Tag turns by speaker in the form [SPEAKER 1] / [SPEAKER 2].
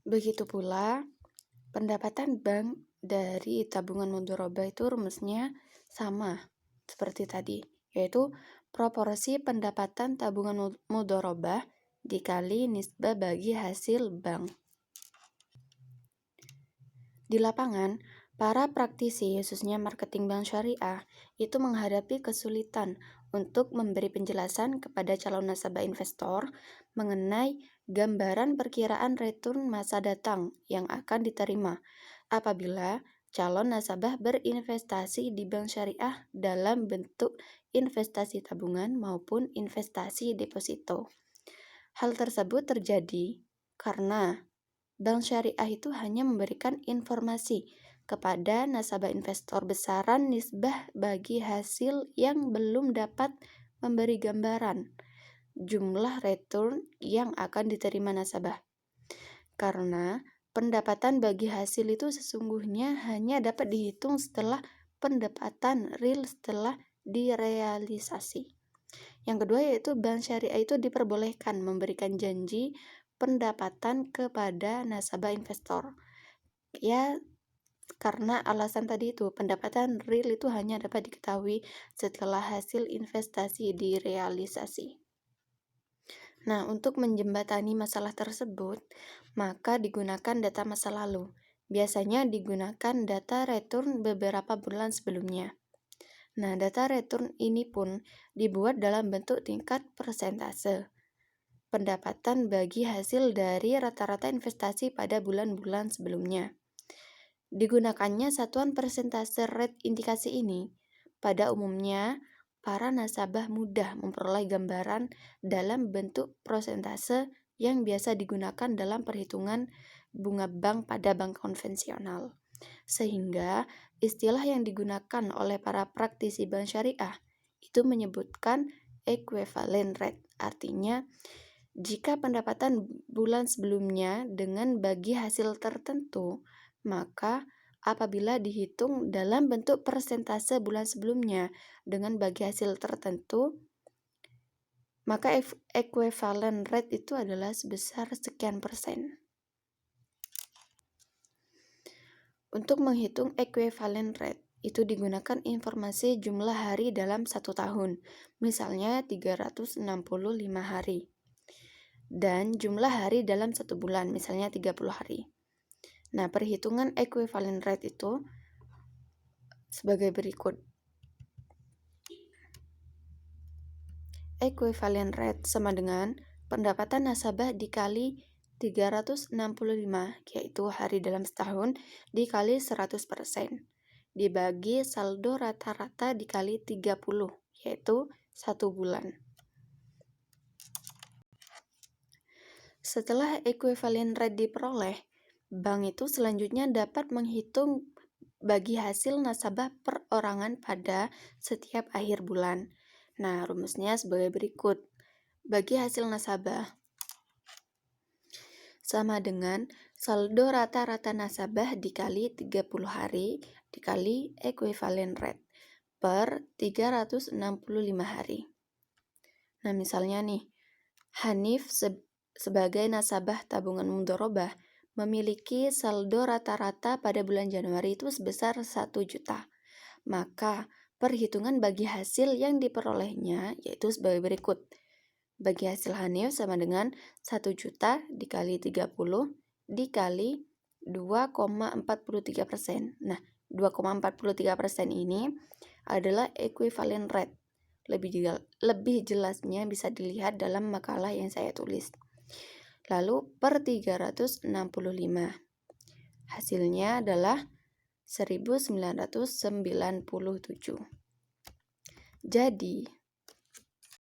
[SPEAKER 1] Begitu pula, pendapatan bank dari tabungan mudharabah itu rumusnya sama seperti tadi, yaitu proporsi pendapatan tabungan mudharabah dikali nisbah bagi hasil bank. Di lapangan, para praktisi, khususnya marketing bank syariah, itu menghadapi kesulitan untuk memberi penjelasan kepada calon nasabah investor mengenai gambaran perkiraan return masa datang yang akan diterima apabila calon nasabah berinvestasi di bank syariah dalam bentuk investasi tabungan maupun investasi deposito. Hal tersebut terjadi karena bank syariah itu hanya memberikan informasi kepada nasabah investor besaran nisbah bagi hasil yang belum dapat memberi gambaran jumlah return yang akan diterima nasabah. Karena pendapatan bagi hasil itu sesungguhnya hanya dapat dihitung setelah pendapatan real setelah direalisasi. Yang kedua yaitu bank syariah itu diperbolehkan memberikan janji pendapatan kepada nasabah investor. Ya, karena alasan tadi itu, pendapatan real itu hanya dapat diketahui setelah hasil investasi direalisasi. Nah, untuk menjembatani masalah tersebut, maka digunakan data masa lalu. Biasanya digunakan data return beberapa bulan sebelumnya. Nah, data return ini pun dibuat dalam bentuk tingkat persentase pendapatan bagi hasil dari rata-rata investasi pada bulan-bulan sebelumnya. Digunakannya satuan persentase rate indikasi ini, pada umumnya para nasabah mudah memperoleh gambaran dalam bentuk persentase yang biasa digunakan dalam perhitungan bunga bank pada bank konvensional. Sehingga istilah yang digunakan oleh para praktisi bank syariah itu menyebutkan equivalent rate, artinya jika pendapatan bulan sebelumnya dengan bagi hasil tertentu, maka apabila dihitung dalam bentuk persentase bulan sebelumnya dengan bagi hasil tertentu, maka equivalent rate itu adalah sebesar sekian persen. Untuk menghitung equivalent rate, itu digunakan informasi jumlah hari dalam 1 tahun, misalnya 365 hari. Dan jumlah hari dalam 1 bulan, misalnya 30 hari. Nah, perhitungan equivalent rate itu sebagai berikut. Equivalent rate sama dengan pendapatan nasabah dikali 365, yaitu hari dalam setahun, dikali 100%, dibagi saldo rata-rata dikali 30, yaitu 1 bulan. Setelah equivalent rate diperoleh, bank itu selanjutnya dapat menghitung bagi hasil nasabah perorangan pada setiap akhir bulan. Nah, rumusnya sebagai berikut. Bagi hasil nasabah sama dengan saldo rata-rata nasabah dikali 30 hari dikali equivalent rate per 365 hari. Nah, misalnya nih, Hanif sebagai nasabah tabungan mudharabah memiliki saldo rata-rata pada bulan Januari itu sebesar 1 juta. Maka perhitungan bagi hasil yang diperolehnya yaitu sebagai berikut. Bagi hasil Hanif sama dengan 1 juta dikali 30 dikali 2,43%. Nah, 2,43% ini adalah equivalent rate. Lebih jelasnya bisa dilihat dalam makalah yang saya tulis. Lalu per 365. Hasilnya adalah 1997. Jadi,